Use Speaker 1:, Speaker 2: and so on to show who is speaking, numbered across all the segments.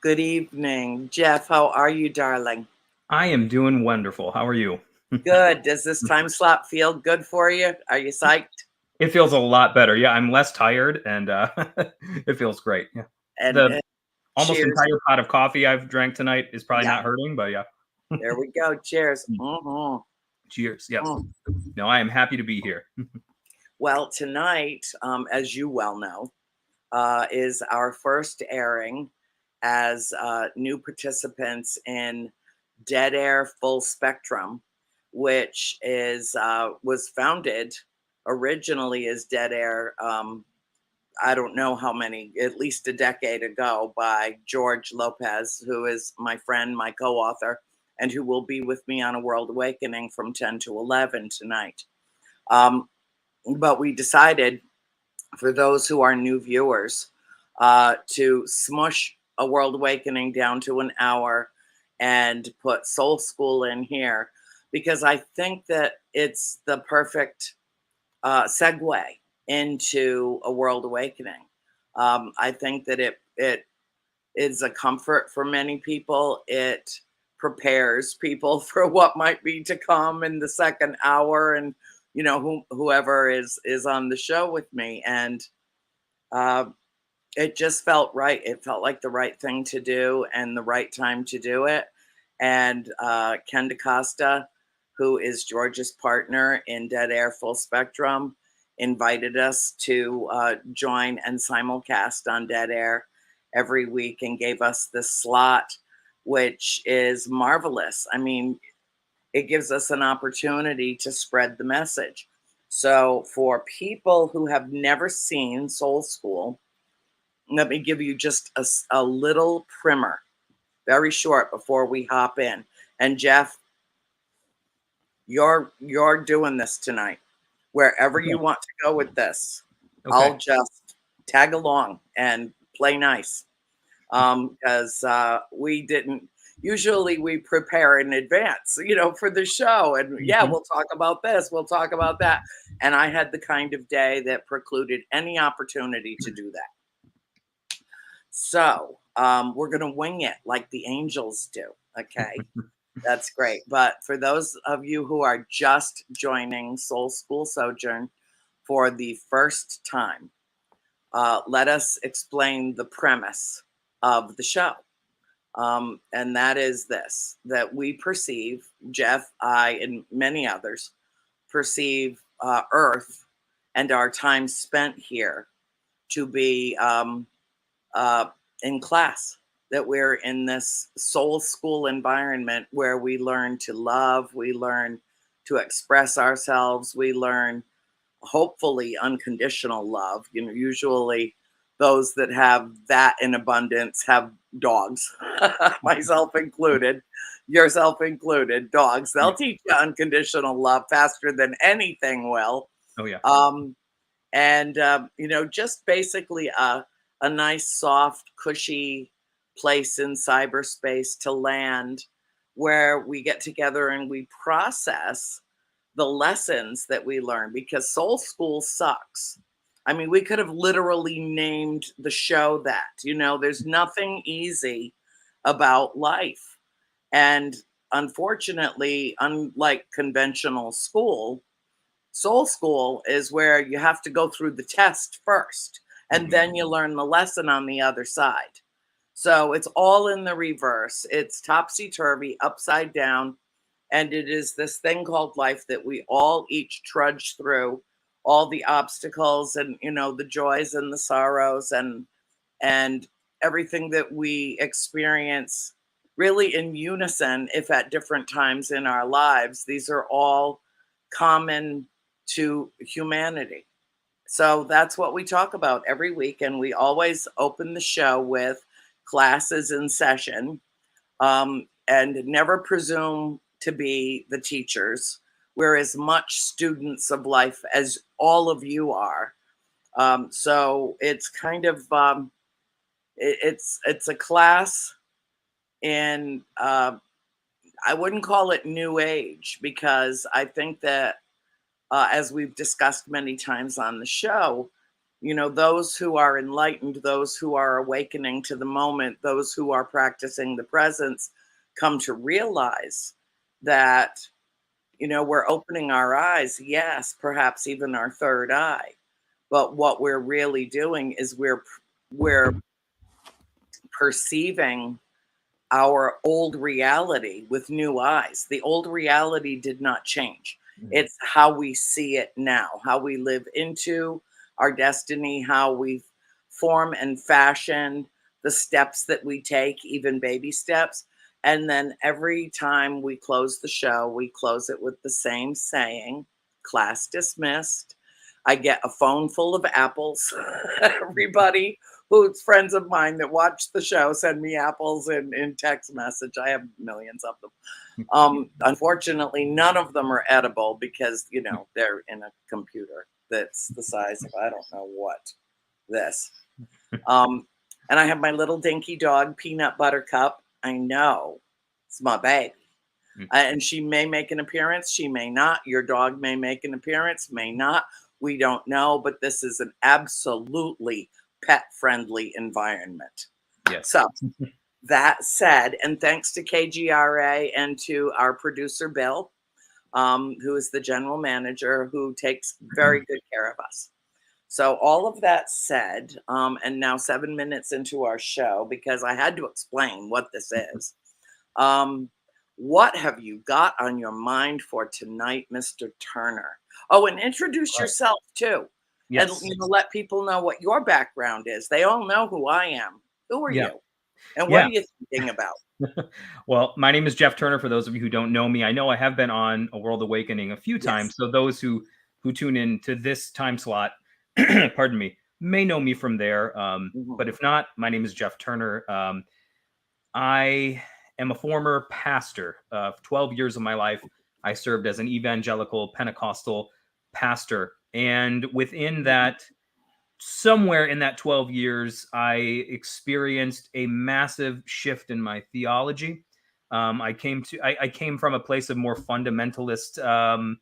Speaker 1: Good evening. Jeff, how are you, darling?
Speaker 2: I am doing wonderful. How are you?
Speaker 1: Good. Does this time slot feel good for you? Are you psyched?
Speaker 2: It feels a lot better. Yeah, I'm less tired and it feels great. Yeah.
Speaker 1: And,
Speaker 2: The
Speaker 1: and
Speaker 2: almost
Speaker 1: cheers.
Speaker 2: entire pot of coffee I've drank tonight is probably
Speaker 1: Yeah,
Speaker 2: not hurting, but yeah.
Speaker 1: there we go. Cheers. Hmm.
Speaker 2: Cheers. Yes. No, I am happy to be here.
Speaker 1: Well, tonight, as you well know, is our first airing as new participants in Dead Air Full Spectrum, which is was founded originally as Dead Air. I don't know how many, at least a decade ago, by George Lopez, who is my friend, my co author, and who will be with me on A World Awakening from 10 to 11 tonight. Um, but we decided, for those who are new viewers, to smush A World Awakening down to an hour and put Soul School in here because I think that it's the perfect segue into A World Awakening. I think that it is a comfort for many people. It prepares people for what might be to come in the second hour, and whoever is on the show with me, and uh, it just felt right. It felt like the right thing to do and the right time to do it. And Ken DaCosta, who is George's partner in Dead Air Full Spectrum, invited us to join and simulcast on Dead Air every week and gave us this slot, which is marvelous. I mean, it gives us an opportunity to spread the message. So, for people who have never seen Soul School, let me give you just a little primer, very short, before we hop in. And Jeff, you're doing this tonight. Wherever you
Speaker 2: Okay.
Speaker 1: want to go with this,
Speaker 2: Okay.
Speaker 1: I'll just tag along and play nice. Because we didn't usually we prepare in advance, for the show, and yeah,
Speaker 2: Mhm.
Speaker 1: we'll talk about this, we'll talk about that. And I had the kind of day that precluded any opportunity to do that. So we're going to wing it like the angels do. Okay. That's great. But for those of you who are just joining Soul School Sojourn for the first time, let us explain the premise of the show. And that is this, that we perceive, Jeff, I, and many others, perceive Earth and our time spent here to be uh, in class, that we're in this soul school environment where we learn to love, we learn to express ourselves, we learn hopefully unconditional love. Usually those that have that in abundance have dogs, myself included, yourself included, dogs.
Speaker 2: Yeah.
Speaker 1: They'll teach you unconditional love faster than anything will.
Speaker 2: Oh yeah.
Speaker 1: Um, and just basically a nice soft cushy place in cyberspace to land, where we get together and we process the lessons that we learn, because soul school sucks. I mean, we could have literally named the show that. There's nothing easy about life. And unfortunately, unlike conventional school, Soul School is where you have to go through the test first, and
Speaker 2: Mhm.
Speaker 1: then you learn the lesson on the other side. So it's all in the reverse. It's topsy turvy, upside down. And it is this thing called life that we all each trudge through, all the obstacles and, the joys and the sorrows, and everything that we experience, really in unison, if at different times in our lives. These are all common to humanity. So that's what we talk about every week. And we always open the show with classes in session, and never presume to be the teachers. We're as much students of life as all of you are. So it's kind of it's a class in I wouldn't call it new age, because I think that as we've discussed many times on the show, You know, those who are enlightened, those who are awakening to the moment, those who are practicing the presence come to realize that, you know, we're opening our eyes, yes, perhaps even our third eye. But what we're really doing is we're perceiving our old reality with new eyes. The old reality did not change.
Speaker 2: Mhm.
Speaker 1: It's how we see it now, how we live into our destiny, how we form and fashion the steps that we take, even baby steps. And then every time we close the show, we close it with the same saying, class dismissed. I get a phone full of apples. Everybody who's friends of mine that watch the show send me apples in text message. I have millions of them. Unfortunately, none of them are edible because, you know, they're in a computer that's the size of, I don't know what, this. Um, and I have my little dinky dog, Peanut Buttercup. I know it's my baby. And she may make an appearance, she may not. Your dog may make an appearance, may not. We don't know, but this is an absolutely pet friendly environment.
Speaker 2: Yes.
Speaker 1: So, that said, and thanks to KGRA and to our producer, Bill, who is the general manager who takes very good care of us. So, all of that said, and now 7 minutes into our show, because I had to explain what this is. What have you got on your mind for tonight, Mr. Turner? Oh, and introduce
Speaker 2: All right.
Speaker 1: yourself too. And
Speaker 2: Yes.
Speaker 1: let people know what your background is. They all know who I am. Who are
Speaker 2: Yeah.
Speaker 1: you? And what
Speaker 2: Yeah.
Speaker 1: are you thinking about?
Speaker 2: Well, my name is Jeff Turner. For those of you who don't know me, I know I have been on A World Awakening a few
Speaker 1: Yes.
Speaker 2: times. So those who tune in to this time slot, pardon me, may know me from there.
Speaker 1: Mhm.
Speaker 2: But if not, my name is Jeff Turner. I am a former pastor. 12 years of my life, I served as an evangelical Pentecostal pastor, and within that, somewhere in that 12 years, I experienced a massive shift in my theology. I came from a place of more fundamentalist,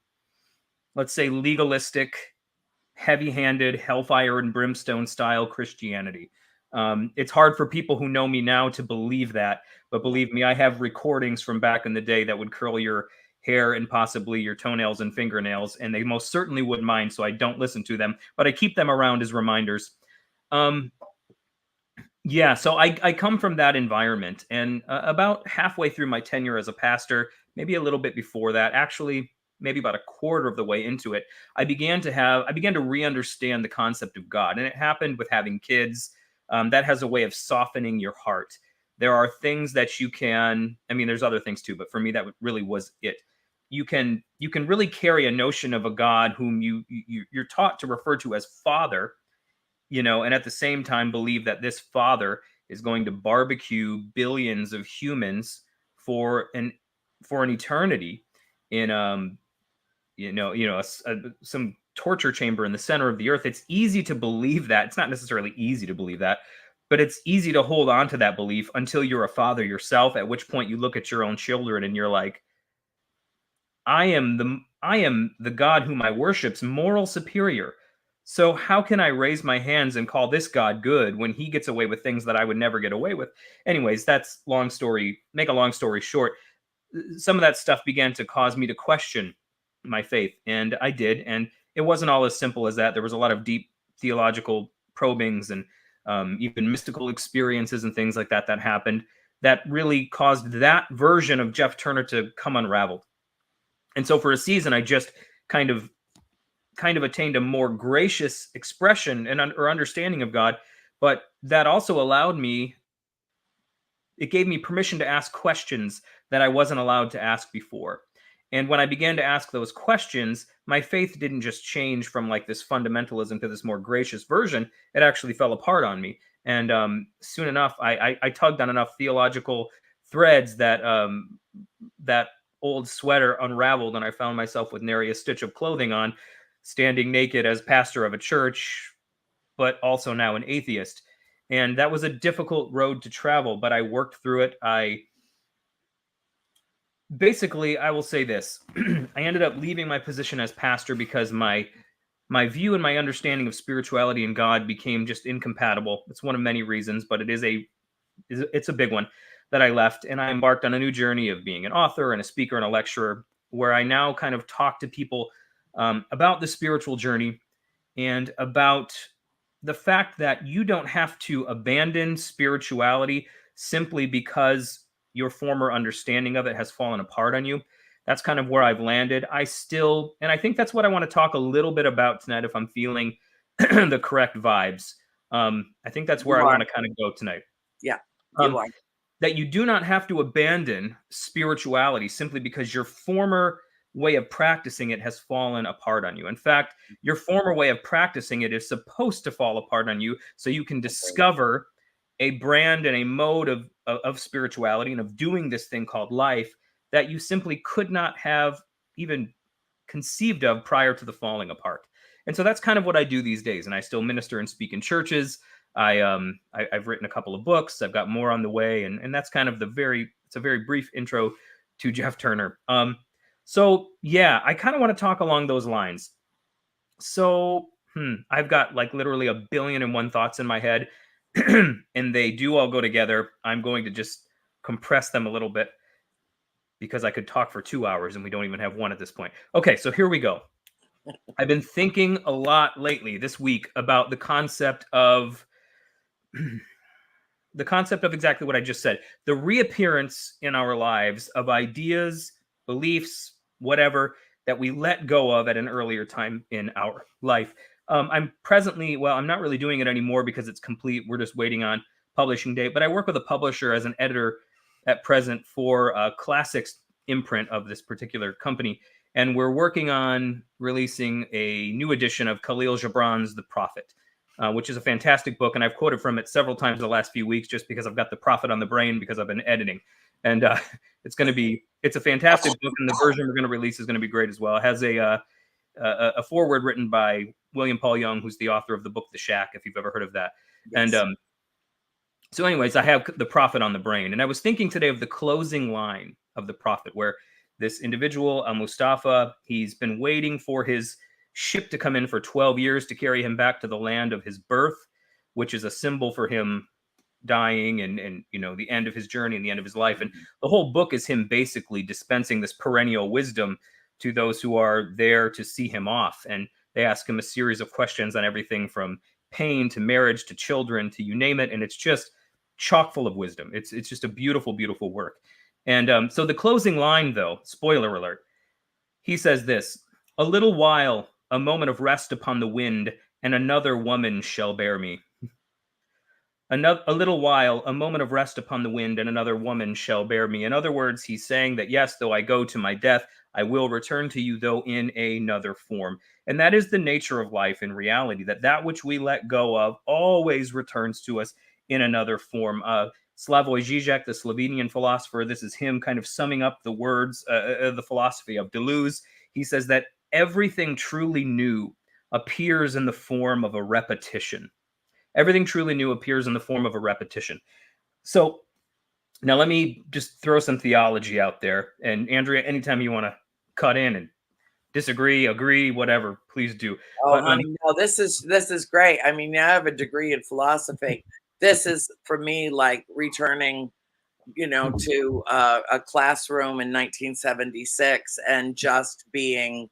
Speaker 2: let's say legalistic, heavy-handed, hellfire and brimstone style Christianity. It's hard for people who know me now to believe that, but
Speaker 1: Yeah.
Speaker 2: believe me, I have recordings from back in the day that would curl your hair and possibly your toenails and fingernails, and they most certainly wouldn't mind, so I don't listen to them, but I keep them around as reminders. Um, yeah, so I come from that environment, and about halfway through my tenure as a pastor, maybe a little bit before that, actually, maybe about a quarter of the way into it, I began to re-understand the concept of God, and it happened with having kids. That has a way of softening your heart. There are things that you can. I mean, there's other things too, but for me, that really was it. You can really carry a notion of a God whom you're taught to refer to as Father, and at the same time believe that this father is going to barbecue billions of humans for an eternity in some torture chamber in the center of the earth. It's easy to believe that. It's not necessarily easy to believe that, but it's easy to hold on to that belief until you're a father yourself, at which point you look at your own children and you're like, I am the God whom I worship's moral superior. So how can I raise my hands and call this God good when he gets away with things that I would never get away with? Anyways, that's long story. Make a long story short, some of that stuff began to cause me to question my faith, and I did. And it wasn't all as simple as that. There was a lot of deep theological probings and even mystical experiences and things like that happened that really caused that version of Jeff Turner to come unraveled. And so for a season, I just kind of attained a more gracious expression and or understanding of God, but that also allowed me. It gave me permission to ask questions that I wasn't allowed to ask before. And when I began to ask those questions, my faith didn't just change from like this fundamentalism to this more gracious version. It actually fell apart on me. And soon enough, I tugged on enough theological threads that old sweater unraveled, and I found myself with nary a stitch of clothing on, standing naked as pastor of a church, but also now an atheist. And that was a difficult road to travel, but I worked through it. I will say this. I ended up leaving my position as pastor because my my view and my understanding of spirituality and God became just incompatible. It's one of many reasons, but it's a big one that I left, and I embarked on a new journey of being an author and a speaker and a lecturer, where I now kind of talk to people about the spiritual journey and about the fact that you don't have to abandon spirituality simply because your former understanding of it has fallen apart on you. That's kind of where I've landed. And I think that's what I want to talk a little bit about tonight if I'm feeling the correct vibes. I think that's where
Speaker 1: You
Speaker 2: I
Speaker 1: are.
Speaker 2: want to kind of go tonight.
Speaker 1: Yeah, you
Speaker 2: Um,
Speaker 1: are.
Speaker 2: that you do not have to abandon spirituality simply because your former way of practicing it has fallen apart on you. In fact, your former way of practicing it is supposed to fall apart on you so you can discover a brand and a mode of spirituality and of doing this thing called life that you simply could not have even conceived of prior to the falling apart. And so that's kind of what I do these days. And I still minister and speak in churches. I've written a couple of books. I've got more on the way, and that's kind of it's a very brief intro to Jeff Turner. So yeah, I kind of want to talk along those lines. So I've got like literally 1,000,000,001 thoughts in my head, and they do all go together. I'm going to just compress them a little bit because I could talk for 2 hours and we don't even have one at this point. Okay, so here we go. I've been thinking a lot lately this week about the concept of exactly what I just said, the reappearance in our lives of ideas, beliefs, whatever that we let go of at an earlier time in our life. I'm not really doing it anymore because it's complete. We're just waiting on publishing date, but I work with a publisher as an editor at present for a classics imprint of this particular company. And we're working on releasing a new edition of Khalil Gibran's The Prophet, which is a fantastic book. And I've quoted from it several times the last few weeks just because I've got the prophet on the brain because I've been editing. And it's a fantastic book. And the version we're going to release is going to be great as well. It has a foreword written by William Paul Young, who's the author of the book The Shack, if you've ever heard of that. Yes. And so anyways, I have the prophet on the brain. And I was thinking today of the closing line of the prophet, where this individual, Mustafa, he's been waiting for his ship to come in for 12 years to carry him back to the land of his birth, which is a symbol for him dying and the end of his journey and the end of his life. And the whole book is him basically dispensing this perennial wisdom to those who are there to see him off. And they ask him a series of questions on everything from pain to marriage to children to you name it. And it's just chock full of wisdom. It's just a beautiful, beautiful work. And so the closing line, though, spoiler alert, he says this: "A little while, a moment of rest upon the wind, and another woman shall bear me." A little while, a moment of rest upon the wind, and another woman shall bear me. In other words, he's saying that, yes, though I go to my death, I will return to you, though in another form. And that is the nature of life in reality, that which we let go of always returns to us in another form. Slavoj Žižek, the Slovenian philosopher, this is him kind of summing up the words, the philosophy of Deleuze. He says that everything truly new appears in the form of a repetition. Everything truly new appears in the form of a repetition. So now let me just throw some theology out there. And Andrea, anytime you want to cut in and disagree, agree, whatever, please do.
Speaker 1: Oh, honey, no, this is great. I mean, I have a degree in philosophy. This is for me like returning, to a classroom in 1976 and just being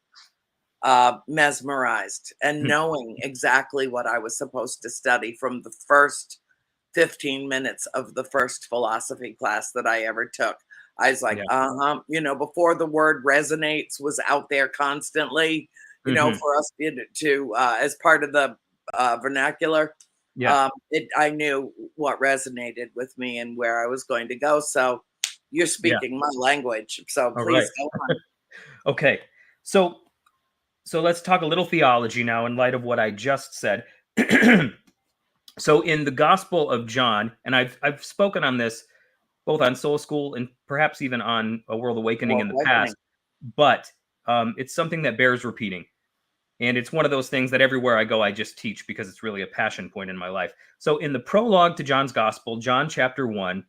Speaker 1: mesmerized and knowing exactly what I was supposed to study from the first 15 minutes of the first philosophy class that I ever took. I was like, before the word resonates was out there constantly, for us to as part of the vernacular.
Speaker 2: Yeah.
Speaker 1: I knew what resonated with me and where I was going to go. So you're speaking my language. So please go on.
Speaker 2: Okay. So let's talk a little theology now in light of what I just said. So in the Gospel of John, and I've spoken on this both on Soul School and perhaps even on A World Awakening in the past, but it's something that bears repeating. And it's one of those things that everywhere I go, I just teach because it's really a passion point in my life. So in the prologue to John's Gospel, John chapter 1,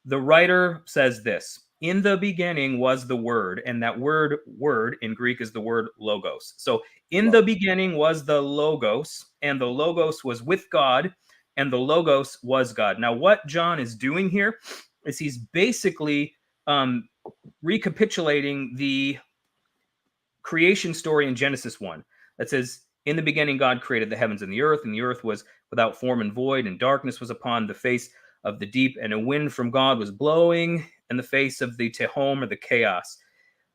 Speaker 2: the writer says this: in the beginning was the Word, and that word in Greek is the word logos. So in the beginning was the logos, and the logos was with God, and the logos was God. Now, what John is doing here is he's basically recapitulating the creation story in Genesis 1 that says, in the beginning, God created the heavens and the earth was without form and void, and darkness was upon the face of the deep, and a wind from God was blowing in the face of the Tehom, or the chaos.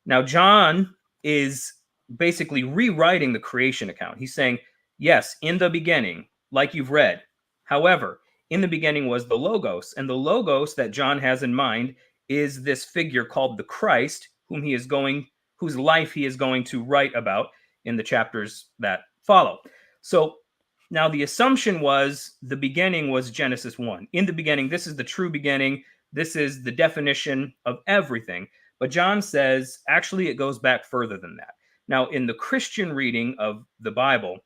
Speaker 2: Now, John is basically rewriting the creation account. He's saying, yes, in the beginning, like you've read. However, in the beginning was the Logos, and the Logos that John has in mind is this figure called the Christ, whose life he is going to write about in the chapters that follow. So now the assumption was the beginning was Genesis 1. In the beginning, this is the true beginning. This is the definition of everything. But John says, actually, it goes back further than that. Now, in the Christian reading of the Bible,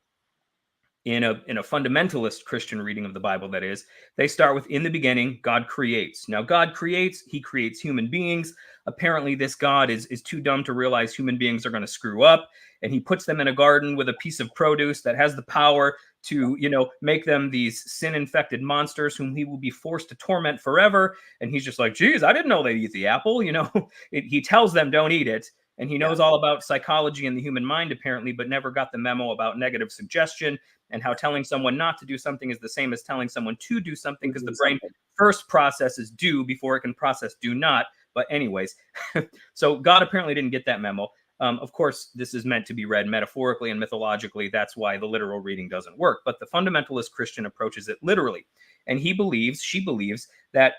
Speaker 2: in a fundamentalist Christian reading of the Bible, that is, they start with, in the beginning, God creates. Now, God creates, he creates human beings. Apparently, this God is too dumb to realize human beings are going to screw up, and he puts them in a garden with a piece of produce that has the power to, make them these sin-infected monsters whom he will be forced to torment forever. And he's just like, geez, I didn't know they'd eat the apple. He tells them don't eat it. And he knows all about psychology and the human mind, apparently, but never got the memo about negative suggestion and how telling someone not to do something is the same as telling someone to do something, because the brain first processes do before it can process do not. But anyways, so God apparently didn't get that memo. Of course, this is meant to be read metaphorically and mythologically. That's why the literal reading doesn't work. But the fundamentalist Christian approaches it literally. And she believes that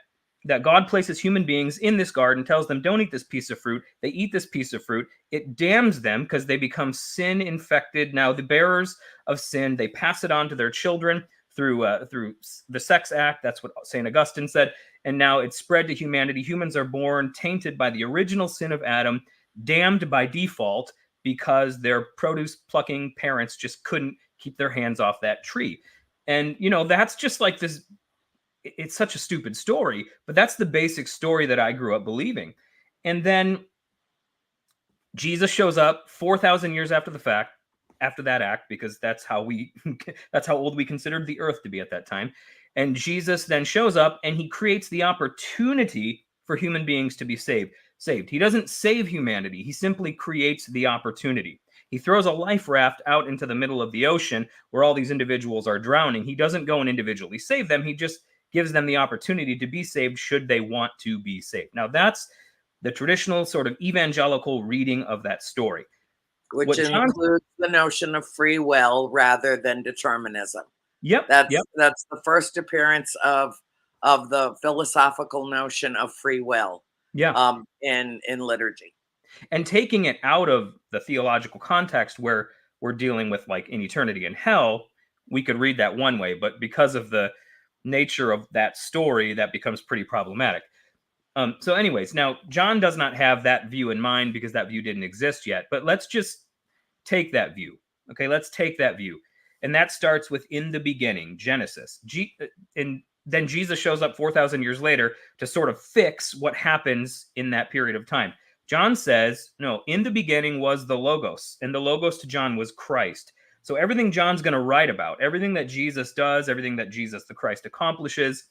Speaker 2: God places human beings in this garden, tells them, don't eat this piece of fruit. They eat this piece of fruit. It damns them because they become sin-infected. Now, the bearers of sin, they pass it on to their children through the sex act. That's what St. Augustine said. And now it's spread to humanity. Humans are born tainted by the original sin of Adam, damned by default because their produce-plucking parents just couldn't keep their hands off that tree. And, that's just like this. It's such a stupid story, but that's the basic story that I grew up believing. And then Jesus shows up 4,000 years after the fact, after that act, because that's how old we considered the earth to be at that time. And Jesus then shows up and he creates the opportunity for human beings to be saved. He doesn't save humanity. He simply creates the opportunity. He throws a life raft out into the middle of the ocean where all these individuals are drowning. He doesn't go and individually save them. He just gives them the opportunity to be saved should they want to be saved. Now, that's the traditional sort of evangelical reading of that story.
Speaker 1: Which includes the notion of free will rather than determinism.
Speaker 2: Yep.
Speaker 1: That's the first appearance of the philosophical notion of free will.
Speaker 2: Yeah.
Speaker 1: In liturgy.
Speaker 2: And taking it out of the theological context where we're dealing with, like, in eternity and hell, we could read that one way, but because of the nature of that story, that becomes pretty problematic. So anyways, now John does not have that view in mind because that view didn't exist yet, but let's just take that view. Okay, let's take that view. And that starts with in the beginning, Genesis. And then Jesus shows up 4,000 years later to sort of fix what happens in that period of time. John says, no, in the beginning was the Logos, and the Logos to John was Christ. So everything John's going to write about, everything that Jesus does, everything that Jesus the Christ accomplishes,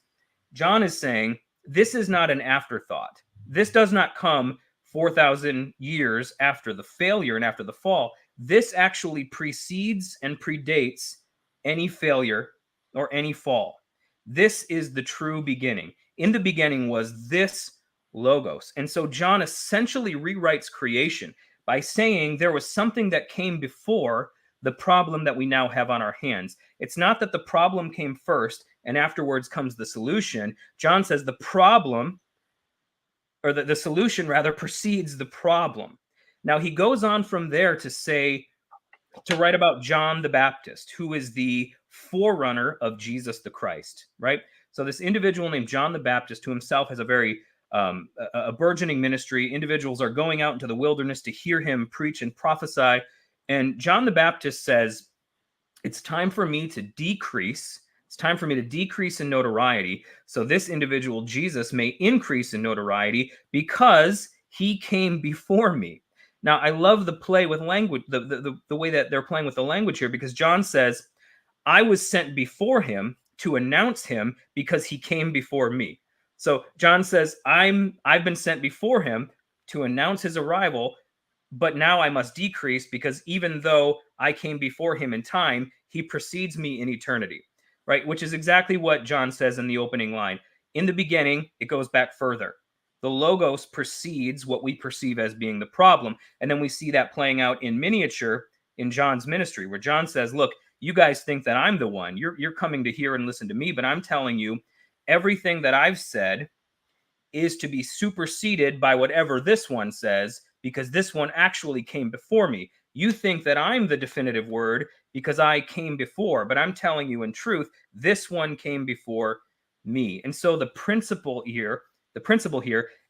Speaker 2: John is saying, this is not an afterthought. This does not come 4,000 years after the failure and after the fall. This actually precedes and predates any failure or any fall. This is the true beginning. In the beginning was this Logos. And so John essentially rewrites creation by saying there was something that came before the problem that we now have on our hands. It's not that the problem came first and afterwards comes the solution. John says the problem, or the solution rather, precedes the problem. Now he goes on from there to write about John the Baptist, who is the forerunner of Jesus the Christ, right? So this individual named John the Baptist, who himself has a very a burgeoning ministry. Individuals are going out into the wilderness to hear him preach and prophesy. And John the Baptist says, it's time for me to decrease It's time for me to decrease in notoriety so this individual, Jesus, may increase in notoriety because he came before me. Now, I love the play with language, the way that they're playing with the language here, because John says, I was sent before him to announce him because he came before me. So John says, I've been sent before him to announce his arrival, but now I must decrease because even though I came before him in time, he precedes me in eternity, right? Which is exactly what John says in the opening line. In the beginning, it goes back further. The Logos precedes what we perceive as being the problem. And then we see that playing out in miniature in John's ministry, where John says, look, you guys think that I'm the one. You're coming to hear and listen to me, but I'm telling you, everything that I've said is to be superseded by whatever this one says, because this one actually came before me. You think that I'm the definitive word because I came before, but I'm telling you in truth, this one came before me. And so the principle here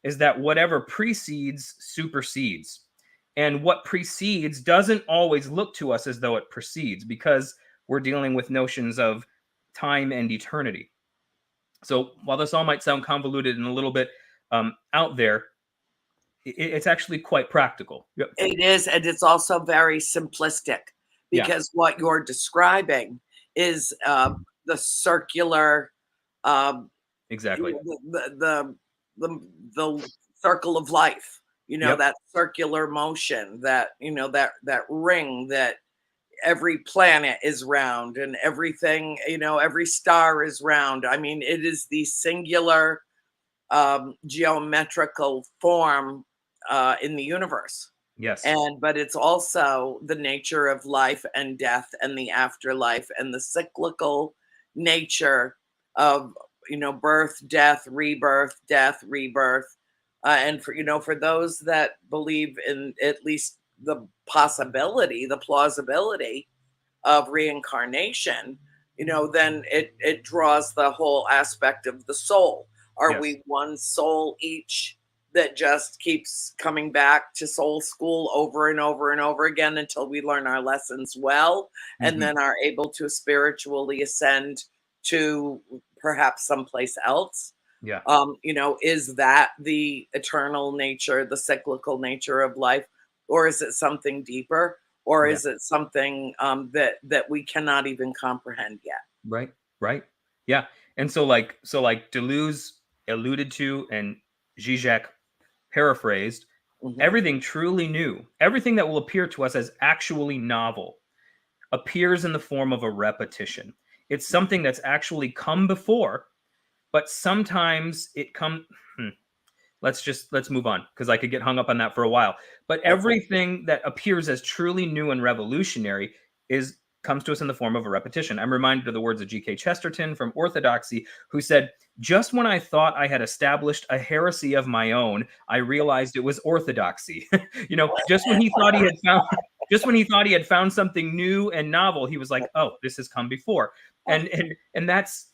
Speaker 2: is that whatever precedes supersedes. And what precedes doesn't always look to us as though it precedes, because we're dealing with notions of time and eternity. So while this all might sound convoluted and a little bit out there, it's actually quite practical. Yep.
Speaker 1: It is, and it's also very simplistic, because what you're describing is the circular,
Speaker 2: exactly,
Speaker 1: the circle of life. That circular motion, that that ring that every planet is round and everything, every star is round. I mean, it is the singular geometrical form in the universe.
Speaker 2: Yes.
Speaker 1: But it's also the nature of life and death and the afterlife and the cyclical nature of, birth, death, rebirth, and for those that believe in at least the possibility, the plausibility of reincarnation, then it draws the whole aspect of the soul. Are we one soul each that just keeps coming back to soul school over and over and over again until we learn our lessons well, and then are able to spiritually ascend to perhaps someplace else?
Speaker 2: Yeah.
Speaker 1: Is that the eternal nature, the cyclical nature of life, or is it something deeper, or is it something that we cannot even comprehend yet?
Speaker 2: Right. Yeah. And so Deleuze alluded to and Zizek paraphrased, everything truly new, everything that will appear to us as actually novel, appears in the form of a repetition. It's something that's actually come before, but sometimes it let's move on, because I could get hung up on that for a while. But everything that appears as truly new and revolutionary comes to us in the form of a repetition. I'm reminded of the words of G.K. Chesterton from Orthodoxy, who said, just when I thought I had established a heresy of my own, I realized it was orthodoxy. Just when he thought he had found something new and novel, he was like, oh, this has come before. And that's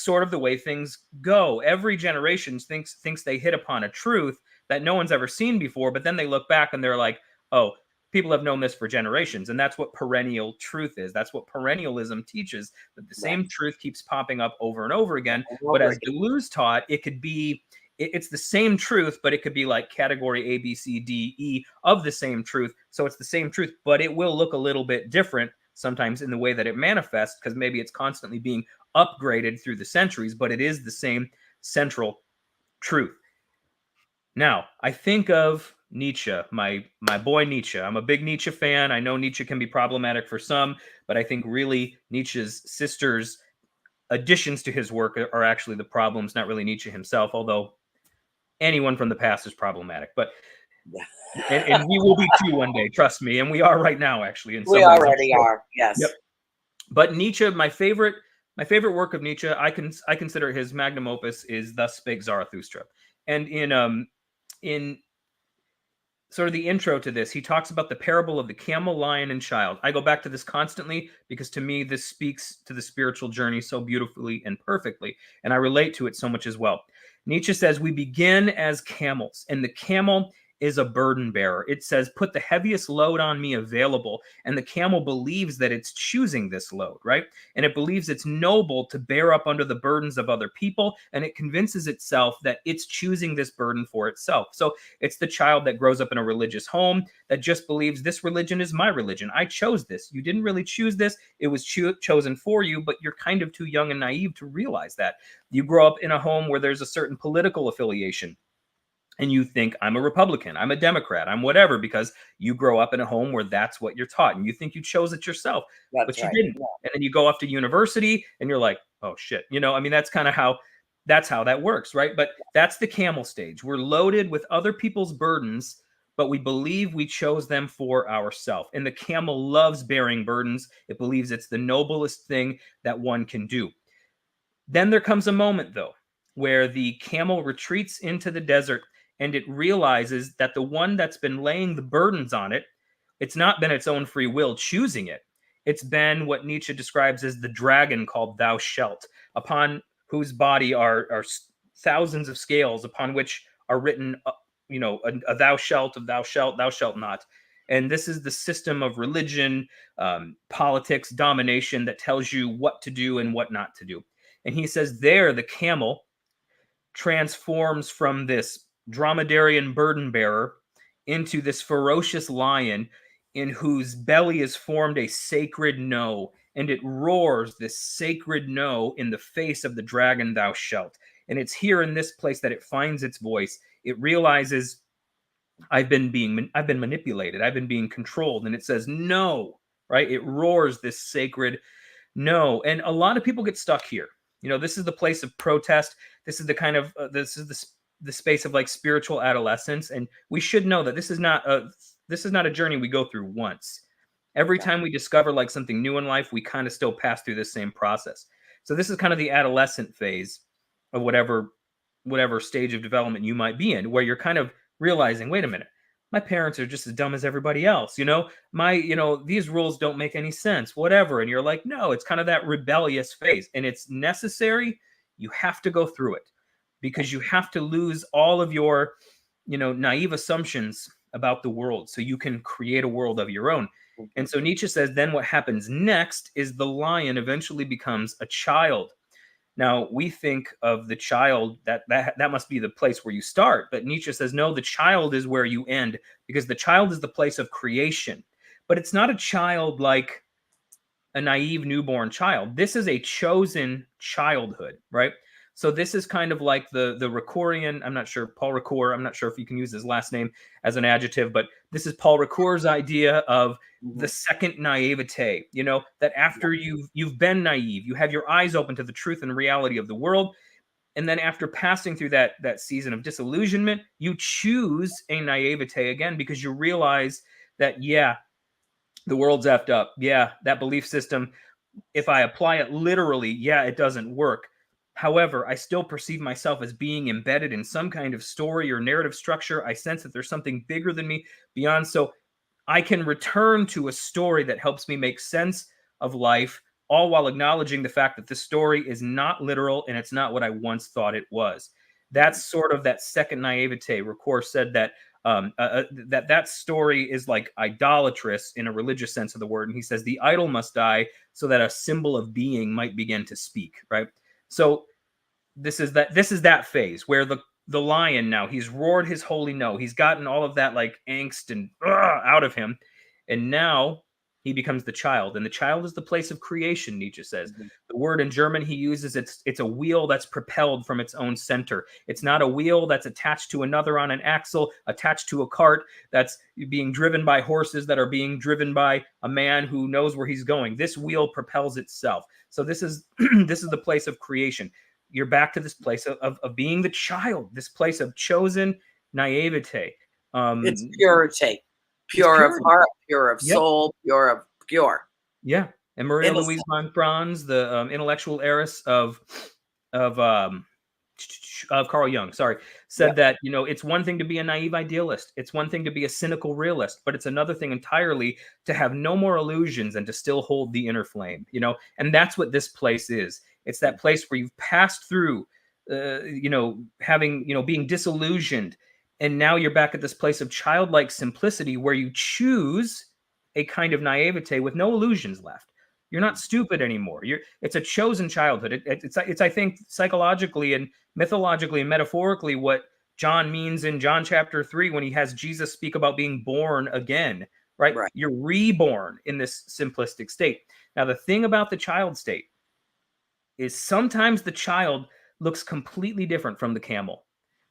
Speaker 2: sort of the way things go. Every generation thinks they hit upon a truth that no one's ever seen before, but then they look back and they're like, oh, people have known this for generations. And that's what perennial truth is. That's what perennialism teaches, that the same truth keeps popping up over and over again. But as Deleuze taught, it's the same truth, but it could be like category A, B, C, D, E of the same truth. So it's the same truth, but it will look a little bit different sometimes in the way that it manifests, because maybe it's constantly being upgraded through the centuries, but it is the same central truth. Now, I think of Nietzsche, my boy Nietzsche. I'm a big Nietzsche fan. I know Nietzsche can be problematic for some, but I think really Nietzsche's sisters' additions to his work are actually the problems, not really Nietzsche himself, although anyone from the past is problematic. But and we will be too one day, trust me. And we are right now, actually.
Speaker 1: We already are, yes.
Speaker 2: Yep. But Nietzsche, my favorite work of Nietzsche, I consider his magnum opus is Thus Spake Zarathustra. And in sort of the intro to this, he talks about the parable of the camel, lion, and child. I go back to this constantly because to me, this speaks to the spiritual journey so beautifully and perfectly. And I relate to it so much as well. Nietzsche says, we begin as camels, and the camel is a burden bearer. It says, put the heaviest load on me available. And the camel believes that it's choosing this load, right? And it believes it's noble to bear up under the burdens of other people. And it convinces itself that it's choosing this burden for itself. So it's the child that grows up in a religious home that just believes this religion is my religion. I chose this. You didn't really choose this. It was chosen for you, but you're kind of too young and naive to realize that. You grow up in a home where there's a certain political affiliation, and you think, I'm a Republican, I'm a Democrat, I'm whatever, because you grow up in a home where that's what you're taught, and you think you chose it yourself, but you didn't. Yeah. And then you go off to university, and you're like, oh shit, you know, I mean, that's kind of how that works, right? But that's the camel stage. We're loaded with other people's burdens, but we believe we chose them for ourselves. And the camel loves bearing burdens. It believes it's the noblest thing that one can do. Then there comes a moment, though, where the camel retreats into the desert, and it realizes that the one that's been laying the burdens on it, it's not been its own free will choosing it. It's been what Nietzsche describes as the dragon called thou shalt, upon whose body are thousands of scales, upon which are written, a thou shalt of thou shalt not. And this is the system of religion, politics, domination that tells you what to do and what not to do. And he says there, the camel transforms from this dromedarian burden bearer into this ferocious lion in whose belly is formed a sacred no, and it roars this sacred no in the face of the dragon thou shalt. And it's here in this place that it finds its voice. It realizes, I've been manipulated, I've been being controlled, and it says no, right? It roars this sacred no. And a lot of people get stuck here. You know, this is the place of protest. This is the kind of the space of like spiritual adolescence, and we should know that this is not a journey we go through once. Every time we discover like something new in life, we kind of still pass through this same process. So this is kind of the adolescent phase of whatever stage of development you might be in, where you're kind of realizing, wait a minute, my parents are just as dumb as everybody else. These rules don't make any sense, whatever. And you're like, no, it's kind of that rebellious phase, and it's necessary. You have to go through it because you have to lose all of your, naive assumptions about the world so you can create a world of your own. And so Nietzsche says, then what happens next is the lion eventually becomes a child. Now, we think of the child, that must be the place where you start. But Nietzsche says, no, the child is where you end, because the child is the place of creation. But it's not a child like a naive newborn child. This is a chosen childhood, right? So this is kind of like the Ricoeurian, Paul Ricoeur, I'm not sure if you can use his last name as an adjective, but this is Paul Ricoeur's idea of the second naivete, that after you've been naive, you have your eyes open to the truth and reality of the world. And then after passing through that season of disillusionment, you choose a naivete again, because you realize that, yeah, the world's effed up. Yeah, that belief system, if I apply it literally, yeah, it doesn't work. However, I still perceive myself as being embedded in some kind of story or narrative structure. I sense that there's something bigger than me beyond. So I can return to a story that helps me make sense of life, all while acknowledging the fact that the story is not literal and it's not what I once thought it was. That's sort of that second naivete. Ricoeur said that that story is like idolatrous in a religious sense of the word. And he says the idol must die so that a symbol of being might begin to speak, right? So this is that phase where the lion, now he's roared his holy no. He's gotten all of that like angst and out of him. And now he becomes the child. And the child is the place of creation, Nietzsche says. Mm-hmm. The word in German he uses, it's a wheel that's propelled from its own center. It's not a wheel that's attached to another on an axle, attached to a cart that's being driven by horses that are being driven by a man who knows where he's going. This wheel propels itself. So this is this is the place of creation. You're back to this place of being the child, this place of chosen naivete.
Speaker 1: It's purity. Pure of heart, pure of soul, pure.
Speaker 2: Yeah. And Maria Louise von Franz, the intellectual heiress of Carl Jung, said that, it's one thing to be a naive idealist. It's one thing to be a cynical realist, but it's another thing entirely to have no more illusions and to still hold the inner flame, and that's what this place is. It's that place where you've passed through, being disillusioned, And now you're back at this place of childlike simplicity where you choose a kind of naivete with no illusions left. You're not stupid anymore. It's a chosen childhood. It's I think psychologically and mythologically and metaphorically what John means in John chapter 3 when he has Jesus speak about being born again, right?
Speaker 1: Right.
Speaker 2: You're reborn in this simplistic state. Now, the thing about the child state is sometimes the child looks completely different from the camel.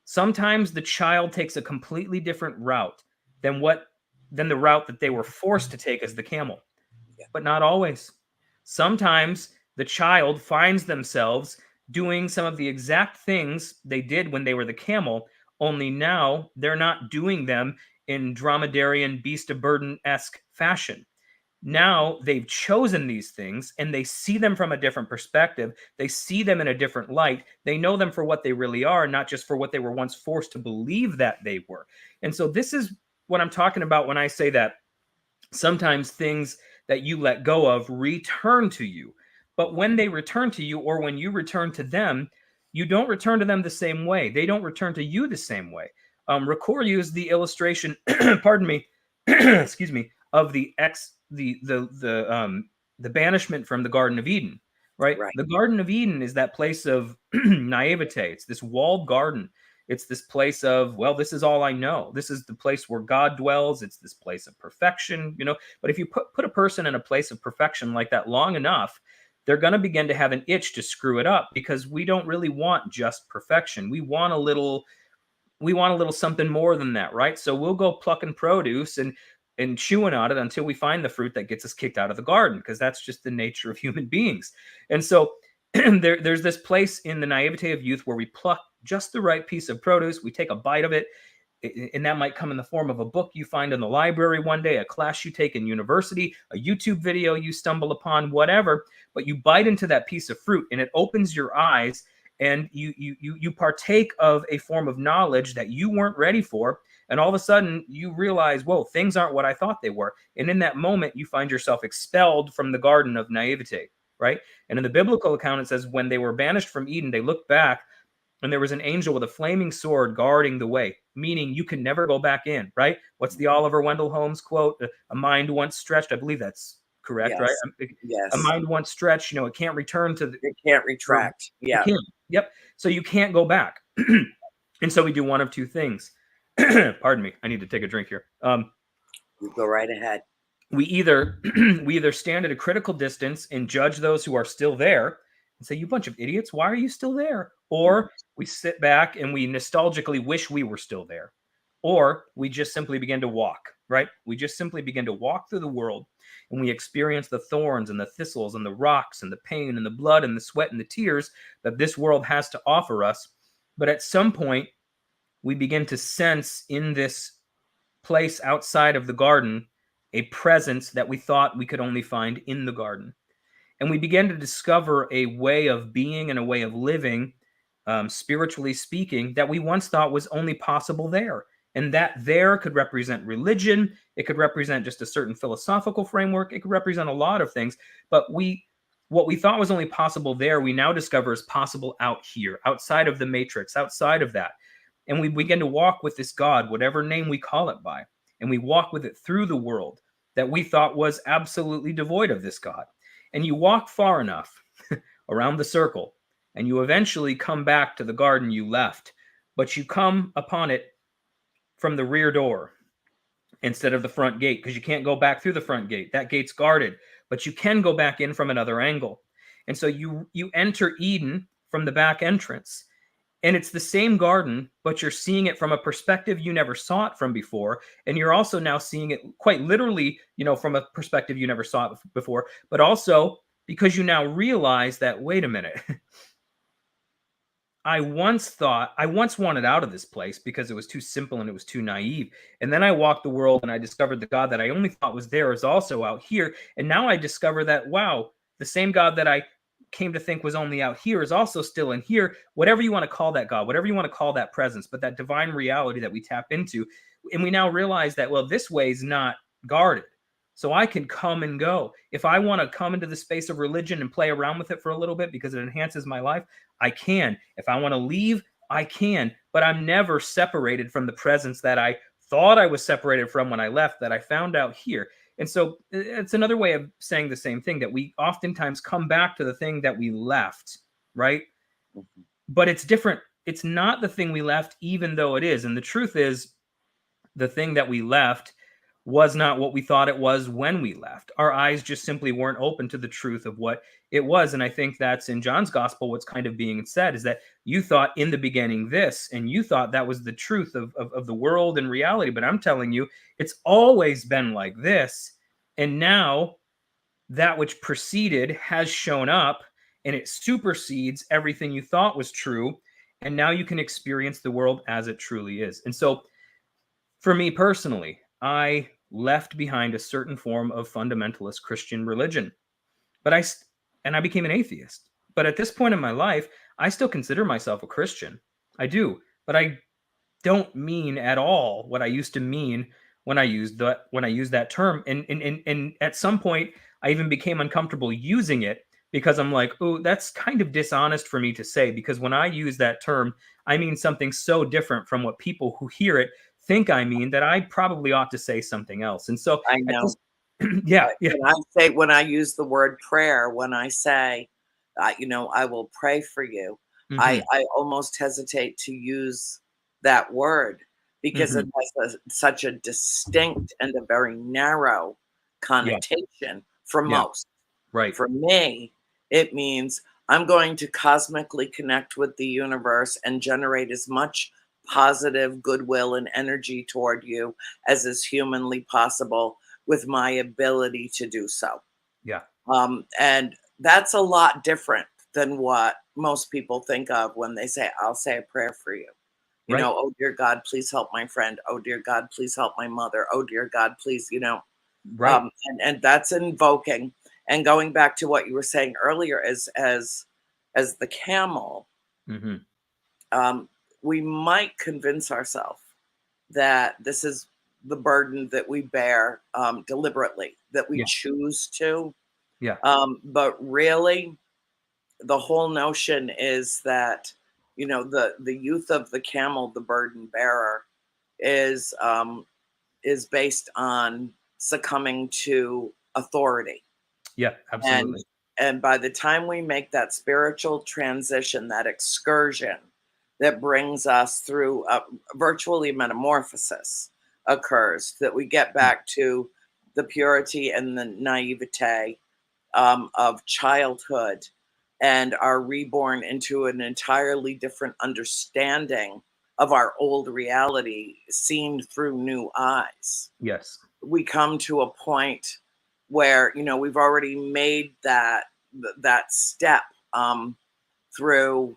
Speaker 2: Sometimes the child takes a completely different route than the route that they were forced to take as the camel.
Speaker 1: Yeah.
Speaker 2: But not always. Sometimes the child finds themselves doing some of the exact things they did when they were the camel, only now they're not doing them in dromedarian beast of burden-esque fashion. Now they've chosen these things and they see them from a different perspective. They see them in a different light. They know them for what they really are, not just for what they were once forced to believe that they were. And so this is what I'm talking about when I say that sometimes things that you let go of return to you. But when they return to you, or when you return to them, you don't return to them the same way. They don't return to you the same way. Ricord used the illustration, pardon me, excuse me, of the banishment from the Garden of Eden, right?
Speaker 1: Right.
Speaker 2: The Garden of Eden is that place of naivete. It's this walled garden. It's this place of, well, this is all I know. This is the place where God dwells. It's this place of perfection, you know. But if you put a person in a place of perfection like that long enough, they're going to begin to have an itch to screw it up, because we don't really want just perfection. We want a little something more than that, right? So we'll go plucking produce and chewing on it until we find the fruit that gets us kicked out of the garden, because that's just the nature of human beings. And so there's this place in the naivete of youth where we pluck just the right piece of produce. We take a bite of it, and that might come in the form of a book you find in the library one day, a class you take in university, a YouTube video you stumble upon, whatever. But you bite into that piece of fruit and it opens your eyes, and you partake of a form of knowledge that you weren't ready for. And all of a sudden you realize, whoa, things aren't what I thought they were. And in that moment, you find yourself expelled from the garden of naivete, right? And in the biblical account, it says when they were banished from Eden, they looked back and there was an angel with a flaming sword guarding the way, meaning you can never go back in, right? What's the Oliver Wendell Holmes quote? A mind once stretched. I believe that's correct,
Speaker 1: Yes.
Speaker 2: right?
Speaker 1: Yes.
Speaker 2: A mind once stretched, it can't return to
Speaker 1: it can't retract. Yeah.
Speaker 2: It can't. Yep. So you can't go back. And so we do one of two things. Pardon me. I need to take a drink here.
Speaker 1: You go right ahead.
Speaker 2: We either stand at a critical distance and judge those who are still there and say, you bunch of idiots, why are you still there? Or we sit back and we nostalgically wish we were still there. Or we just simply begin to walk, right? We just simply begin to walk through the world, and we experience the thorns and the thistles and the rocks and the pain and the blood and the sweat and the tears that this world has to offer us. But at some point, we begin to sense in this place outside of the garden a presence that we thought we could only find in the garden. And we begin to discover a way of being and a way of living, spiritually speaking, that we once thought was only possible there. And that there could represent religion. It could represent just a certain philosophical framework. It could represent a lot of things. But what we thought was only possible there, we now discover is possible out here, outside of the matrix, outside of that. And we begin to walk with this God, whatever name we call it by. And we walk with it through the world that we thought was absolutely devoid of this God. And you walk far enough around the circle, and you eventually come back to the garden you left. But you come upon it from the rear door instead of the front gate, because you can't go back through the front gate. That gate's guarded, but you can go back in from another angle. And so you enter Eden from the back entrance. And it's the same garden, but you're seeing it from a perspective you never saw it from before. And you're also now seeing it quite literally, from a perspective you never saw it before, but also because you now realize that, wait a minute, I once wanted out of this place because it was too simple and it was too naive. And then I walked the world and I discovered the God that I only thought was there is also out here. And now I discover that, wow, the same God that I came to think was only out here is also still in here. Whatever you want to call that God, whatever you want to call that presence, but that divine reality that we tap into. And we now realize that, well, this way is not guarded. So I can come and go. If I want to come into the space of religion and play around with it for a little bit because it enhances my life, I can. If I want to leave, I can, but I'm never separated from the presence that I thought I was separated from when I left, that I found out here. And so it's another way of saying the same thing, that we oftentimes come back to the thing that we left, right?
Speaker 1: Mhm.
Speaker 2: But it's different. It's not the thing we left, even though it is. And the truth is, the thing that we left was not what we thought it was when we left. Our eyes just simply weren't open to the truth of what it was. And I think that's in John's gospel, what's kind of being said is that you thought in the beginning this, and you thought that was the truth of the world and reality. But I'm telling you, it's always been like this. And now that which preceded has shown up, and it supersedes everything you thought was true. And now you can experience the world as it truly is. And so for me personally, I left behind a certain form of fundamentalist Christian religion, but and I became an atheist. But at this point in my life, I still consider myself a Christian. I do, but I don't mean at all what I used to mean when I used that term. And at some point, I even became uncomfortable using it, because I'm like, oh, that's kind of dishonest for me to say, because when I use that term, I mean something so different from what people who hear it think I mean, that I probably ought to say something else. And so
Speaker 1: I
Speaker 2: at
Speaker 1: know.
Speaker 2: this, yeah, yeah,
Speaker 1: When I use the word prayer, when I say, I will pray for you,
Speaker 2: hmm
Speaker 1: I almost hesitate to use that word because it
Speaker 2: hmm
Speaker 1: has such a distinct and a very narrow
Speaker 2: yeah,
Speaker 1: connotation for
Speaker 2: yeah,
Speaker 1: most.
Speaker 2: right,
Speaker 1: For me, it means I'm going to cosmically connect with the universe and generate as much positive goodwill and energy toward you as is humanly possible with my ability to do so.
Speaker 2: yeah,
Speaker 1: And that's a lot different than what most people think of when they say, I'll say a prayer for you.
Speaker 2: right,
Speaker 1: Oh, dear God, please help my friend. Oh, dear God, please help my mother. Oh, dear God, please,
Speaker 2: right,
Speaker 1: and that's invoking. And going back to what you were saying earlier, as the camel,
Speaker 2: hmm
Speaker 1: um, we might convince ourselves that this is the burden that we bear deliberately, that we
Speaker 2: yeah,
Speaker 1: choose to.
Speaker 2: yeah,
Speaker 1: But really, the whole notion is that the youth of the camel, the burden bearer, is based on succumbing to authority.
Speaker 2: yeah,
Speaker 1: And
Speaker 2: absolutely,
Speaker 1: by the time we make that spiritual transition, that excursion that brings us through virtually metamorphosis occurs, that we get
Speaker 2: Mm,
Speaker 1: back to the purity and the naivete of childhood and are reborn into an entirely different understanding of our old reality seen through new eyes.
Speaker 2: yes,
Speaker 1: We come to a point where we've already made that step through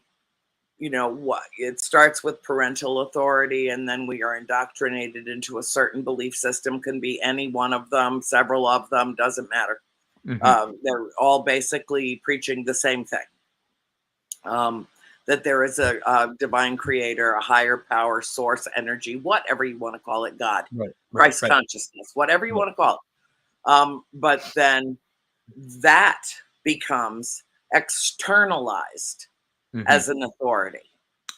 Speaker 1: what it starts with parental authority, and then we are indoctrinated into a certain belief system. Can be any one of them, several of them, doesn't matter.
Speaker 2: hmm
Speaker 1: They're all basically preaching the same thing, that there is a divine creator, a higher power, source, energy, whatever you want to call it, God,
Speaker 2: right, right,
Speaker 1: Christ
Speaker 2: right,
Speaker 1: consciousness, whatever you
Speaker 2: right,
Speaker 1: want to call it. But then that becomes externalized
Speaker 2: hmm
Speaker 1: as an authority.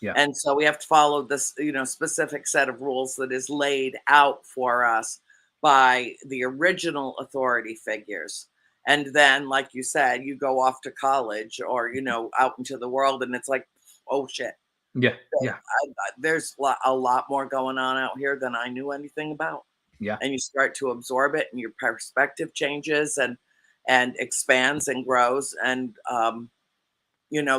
Speaker 2: yeah,
Speaker 1: And so we have to follow this, specific set of rules that is laid out for us by the original authority figures. And then, like you said, you go off to college or, out into the world, and it's like, oh shit,
Speaker 2: yeah, yeah,
Speaker 1: there's a lot more going on out here than I knew anything about.
Speaker 2: yeah,
Speaker 1: And you start to absorb it, and your perspective changes and expands and grows. And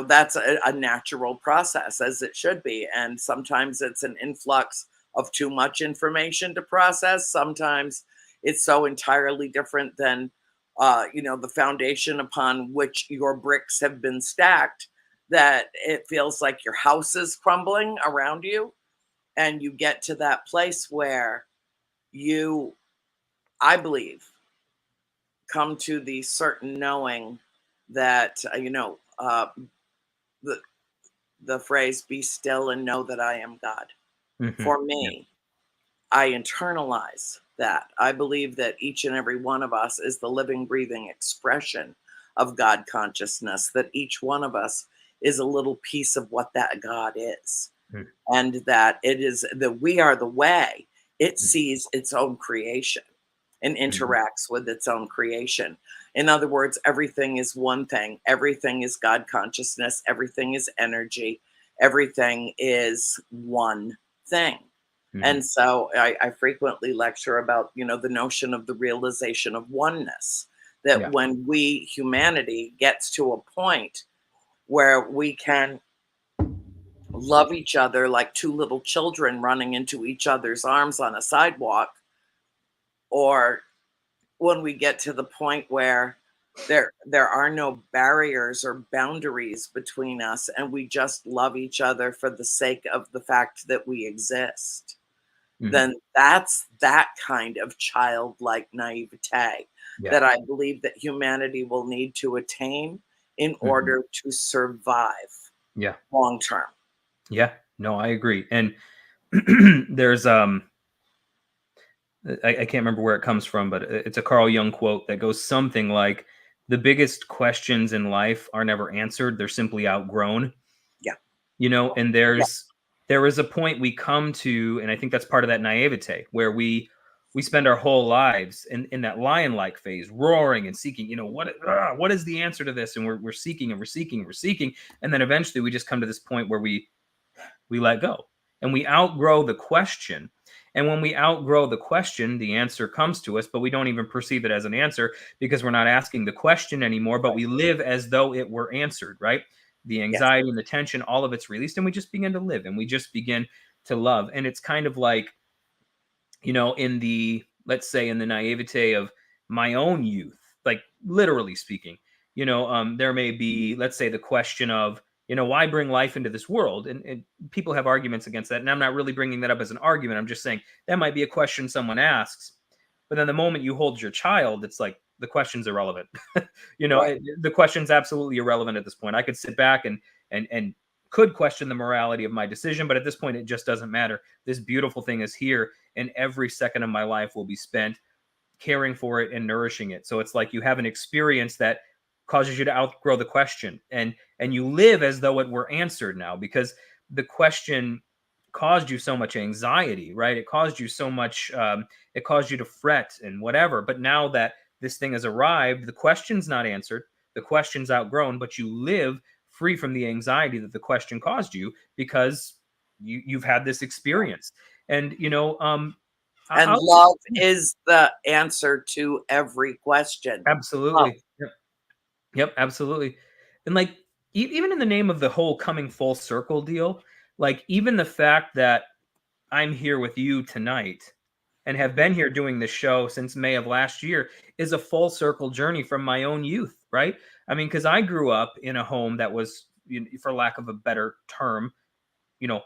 Speaker 1: that's a natural process, as it should be. And sometimes it's an influx of too much information to process. Sometimes it's so entirely different than the foundation upon which your bricks have been stacked, that it feels like your house is crumbling around you. And you get to that place where you, I believe, come to the certain knowing that the phrase "be still and know that I am God."
Speaker 2: hmm
Speaker 1: For
Speaker 2: yeah,
Speaker 1: me, I internalize that. I believe that each and every one of us is the living, breathing expression of God consciousness, that each one of us is a little piece of what that God is.
Speaker 2: Mm,
Speaker 1: and that it is that we are the way. It
Speaker 2: mm,
Speaker 1: sees its own creation and
Speaker 2: mhm.
Speaker 1: interacts with its own creation. In other words, everything is one thing. Everything is God consciousness. Everything is energy. Everything is one thing.
Speaker 2: Mhm.
Speaker 1: And so I frequently lecture about, the notion of the realization of oneness. That
Speaker 2: Yeah.
Speaker 1: when we, humanity, gets to a point where we can love each other like two little children running into each other's arms on a sidewalk, or when we get to the point where there are no barriers or boundaries between us and we just love each other for the sake of the fact that we exist,
Speaker 2: Mhm.
Speaker 1: then that's that kind of childlike naivete
Speaker 2: Yeah.
Speaker 1: that I believe that humanity will need to attain in
Speaker 2: Mhm.
Speaker 1: order to survive
Speaker 2: Yeah.
Speaker 1: long term.
Speaker 2: Yeah. No, I agree. And there's I can't remember where it comes from, but it's a Carl Jung quote that goes something like, "The biggest questions in life are never answered; they're simply outgrown."
Speaker 1: Yeah.
Speaker 2: And
Speaker 1: Yeah.
Speaker 2: there is a point we come to, and I think that's part of that naivete where we spend our whole lives in that lion-like phase, roaring and seeking. What is the answer to this? And we're seeking and we're seeking and we're seeking, and then eventually we just come to this point where we let go and we outgrow the question. And when we outgrow the question, the answer comes to us, but we don't even perceive it as an answer because we're not asking the question anymore, but
Speaker 1: Right.
Speaker 2: we live as though it were answered, right? The
Speaker 1: Yes.
Speaker 2: anxiety and the tension, all of it's released, and we just begin to live and we just begin to love. And it's kind of like, in the, let's say, in the naivete of my own youth, like literally speaking, there may be, let's say, the question of, why bring life into this world? And people have arguments against that. And I'm not really bringing that up as an argument. I'm just saying that might be a question someone asks. But then the moment you hold your child, it's like the question's irrelevant.
Speaker 1: Right.
Speaker 2: The question's absolutely irrelevant at this point. I could sit back and could question the morality of my decision, but at this point, it just doesn't matter. This beautiful thing is here, and every second of my life will be spent caring for it and nourishing it. So it's like you have an experience that causes you to outgrow the question, and you live as though it were answered now, because the question caused you so much anxiety, right? It caused you so much it caused you to fret and whatever. But now that this thing has arrived, the question's not answered, the question's outgrown, but you live free from the anxiety that the question caused you, because you've had this experience. And
Speaker 1: And
Speaker 2: I'll
Speaker 1: love
Speaker 2: yeah,
Speaker 1: is the answer to every question. Love.
Speaker 2: absolutely. Yep. Yep, absolutely. And like even in the name of the whole coming full circle deal, like even the fact that I'm here with you tonight and have been here doing this show since May of last year is a full circle journey from my own youth, right? I mean, because I grew up in a home that was, for lack of a better term,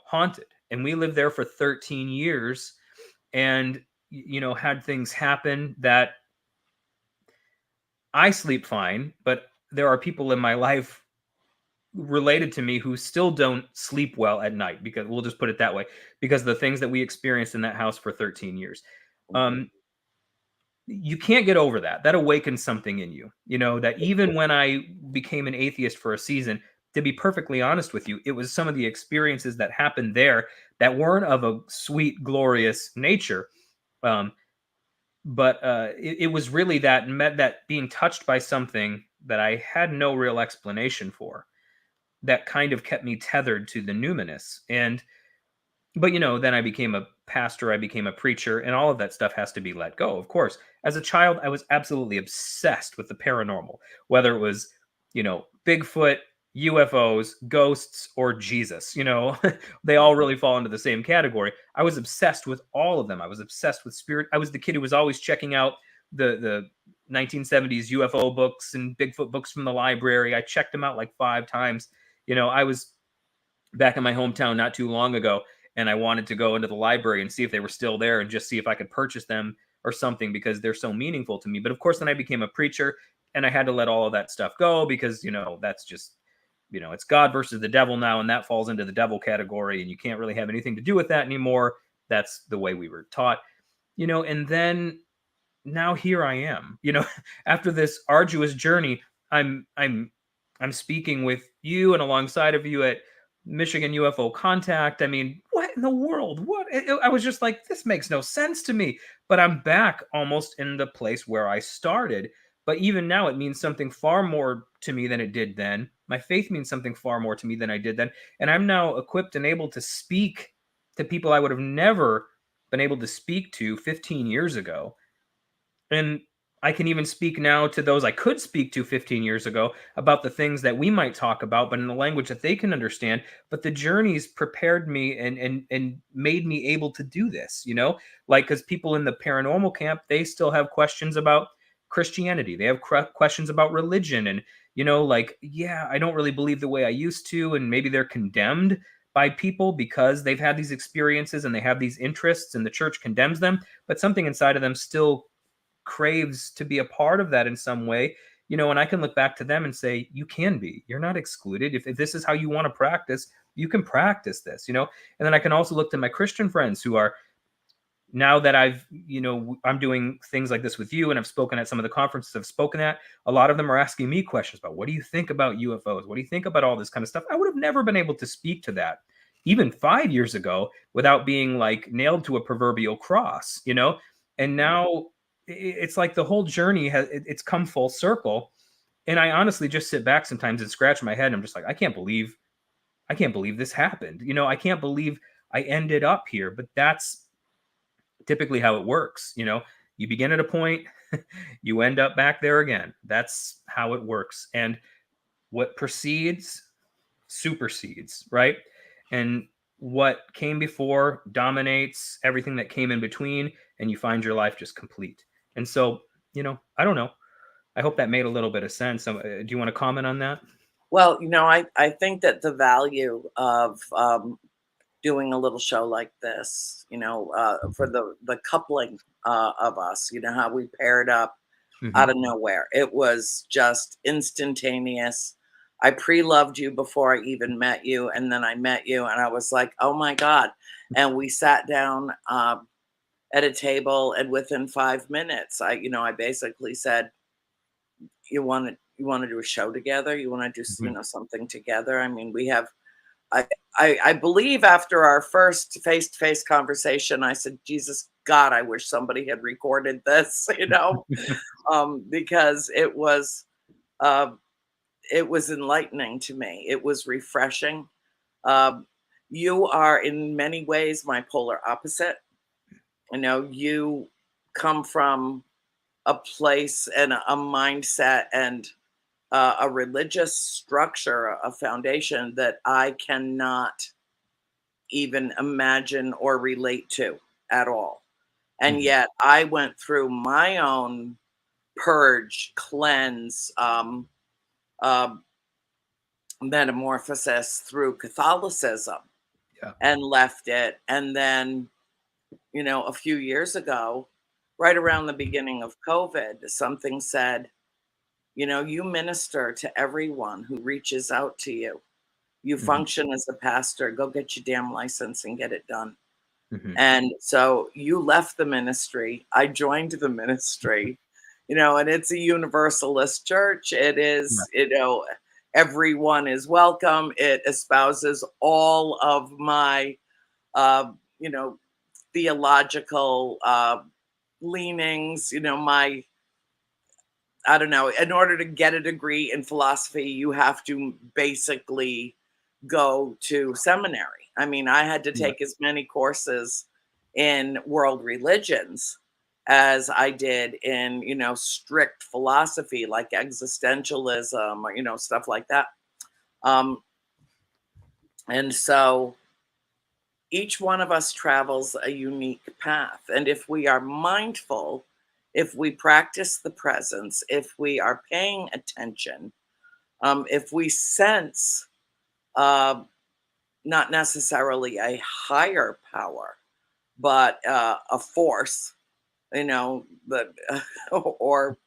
Speaker 2: haunted. And we lived there for 13 years and, had things happen that I sleep fine, but there are people in my life related to me who still don't sleep well at night, because we'll just put it that way, because of the things that we experienced in that house for 13 years.
Speaker 1: Mhm.
Speaker 2: Um, you can't get over that. That awakens something in you. That even when I became an atheist for a season, to be perfectly honest with you, it was some of the experiences that happened there that weren't of a sweet, glorious nature. Um, but it was really that being touched by something that I had no real explanation for, that kind of kept me tethered to the numinous. And but then I became a pastor, I became a preacher, and all of that stuff has to be let go, of course. As a child, I was absolutely obsessed with the paranormal, whether it was, Bigfoot, UFOs, ghosts, or Jesus. They all really fall into the same category. I was obsessed with all of them. I was obsessed with spirit. I was the kid who was always checking out the 1970s UFO books and Bigfoot books from the library. I checked them out like 5 times. I was back in my hometown not too long ago, and I wanted to go into the library and see if they were still there and just see if I could purchase them or something, because they're so meaningful to me. But of course, then I became a preacher and I had to let all of that stuff go, because that's just, it's God versus the devil now, and that falls into the devil category, and you can't really have anything to do with that anymore. That's the way we were taught. And then now here I am, after this arduous journey. I'm I'm speaking with you and alongside of you at Michigan UFO contact. I mean, what in the world? What? I was just like, this makes no sense to me. But I'm back almost in the place where I started. But even now, it means something far more to me than it did then. My faith means something far more to me than I did then. And I'm now equipped and able to speak to people I would have never been able to speak to 15 years ago. And I can even speak now to those I could speak to 15 years ago about the things that we might talk about, but in the language that they can understand. But the journeys prepared me and made me able to do this, you know, like because people in the paranormal camp, they still have questions about Christianity. They have questions about religion. And, you know, like, yeah, I don't really believe the way I used to. And maybe they're condemned by people because they've had these experiences and they have these interests and the church condemns them. But something inside of them still craves to be a part of that in some way, you know, and I can look back to them and say, you can be, you're not excluded. If this is how you want to practice, you can practice this, you know. And then I can also look to my Christian friends who are, now that I've, you know, I'm doing things like this with you and I've spoken at some of the conferences I've spoken at, a lot of them are asking me questions about, what do you think about UFOs? What do you think about all this kind of stuff? I would have never been able to speak to that even 5 years ago without being like nailed to a proverbial cross, you know. And now it's like the whole journey has, it's come full circle. And I honestly just sit back sometimes and scratch my head and I'm just like, I can't believe this happened, you know. I can't believe I ended up here. But that's typically how it works, you know. You begin at a point, you end up back there again. That's how it works. And what precedes supersedes, right? And what came before dominates everything that came in between, and you find your life just complete. And so, you know, I don't know. I hope that made a little bit of sense. Do you want to comment on that?
Speaker 1: Well, you know, I think that the value of doing a little show like this, you know, for the coupling of us, you know, how we paired up out
Speaker 2: Hmm.
Speaker 1: of nowhere. It was just instantaneous. I pre-loved you before I even met you, and then I met you, and I was like, "Oh my God!" And we sat down at a table, and within 5 minutes, I basically said, "You want to do a show together? You want to do,
Speaker 2: Hmm.
Speaker 1: something together?" I mean, we have. I believe after our first face-to-face conversation, I said, "Jesus God, I wish somebody had recorded this," because uh, it was enlightening to me. It was refreshing. Um, you are in many ways my polar opposite. You know, you come from a place and a mindset and a religious structure, a foundation that I cannot even imagine or relate to at all. And
Speaker 2: Hmm.
Speaker 1: yet I went through my own purge, cleanse, uh, metamorphosis through Catholicism
Speaker 2: Yeah.
Speaker 1: and left it. And then, a few years ago, right around the beginning of COVID, something said, you minister to everyone who reaches out to you. You
Speaker 2: Hmm.
Speaker 1: function as a pastor. Go get your damn license and get it done.
Speaker 2: Hmm.
Speaker 1: And so you left the ministry. I joined the ministry, and it's a universalist church. It
Speaker 2: Yeah.
Speaker 1: is, everyone is welcome. It espouses all of my, uh, you know, theological leanings, I don't know, in order to get a degree in philosophy, you have to basically go to seminary. I mean, I had to
Speaker 2: Yeah.
Speaker 1: take as many courses in world religions as I did in, strict philosophy like existentialism or, stuff like that. Um, and so each one of us travels a unique path. And if we are mindful, if we practice the presence, if we are paying attention, if we sense uh, not necessarily a higher power, but a force, the or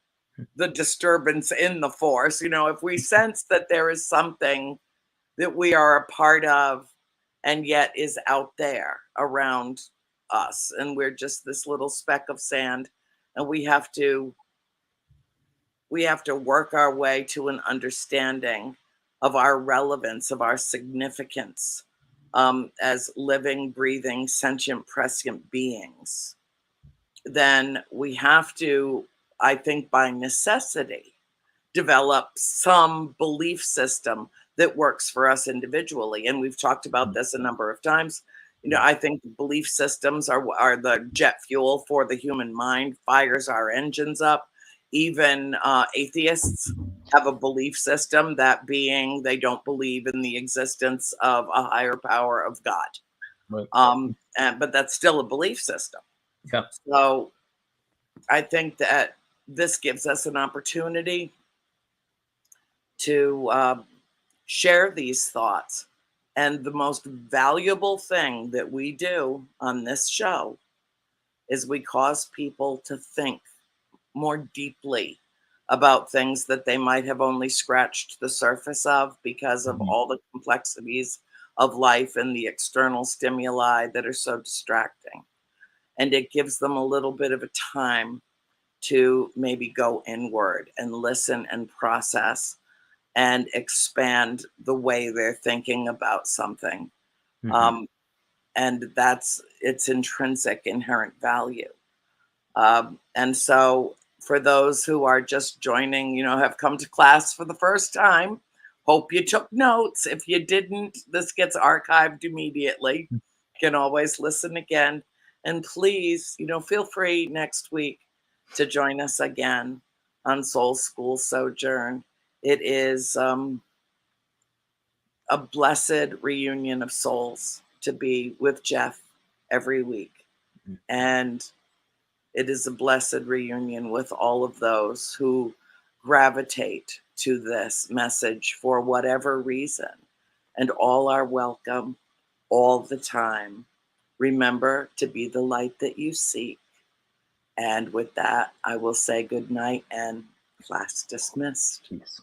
Speaker 1: the disturbance in the force, if we sense that there is something that we are a part of and yet is out there around us and we're just this little speck of sand and we have to work our way to an understanding of our relevance, of our significance as living, breathing, sentient, prescient beings, then we have to, I think, by necessity, develop some belief system that works for us individually. And we've talked about this a number of times. You know,
Speaker 2: Yeah.
Speaker 1: I think belief systems are the jet fuel for the human mind, fires our engines up. Even atheists have a belief system, that being they don't believe in the existence of a higher power of God.
Speaker 2: Right.
Speaker 1: But that's still a belief system.
Speaker 2: Yeah.
Speaker 1: So I think that this gives us an opportunity to share these thoughts. And the most valuable thing that we do on this show is we cause people to think more deeply about things that they might have only scratched the surface of because of
Speaker 2: Mhm.
Speaker 1: all the complexities of life and the external stimuli that are so distracting. And it gives them a little bit of a time to maybe go inward and listen and process and expand the way they're thinking about something.
Speaker 2: Mhm.
Speaker 1: Um, and that's its intrinsic inherent value. And so, for those who are just joining, you know, have come to class for the first time, hope you took notes. If you didn't, this gets archived immediately. You can always listen again. And please, you know, feel free next week to join us again on Soul School Sojourn. It is a blessed reunion of souls to be with Jeff every week. And it is a blessed reunion with all of those who gravitate to this message for whatever reason. And all are welcome all the time. Remember to be the light that you seek. And with that, I will say good night and class dismissed.
Speaker 2: Peace.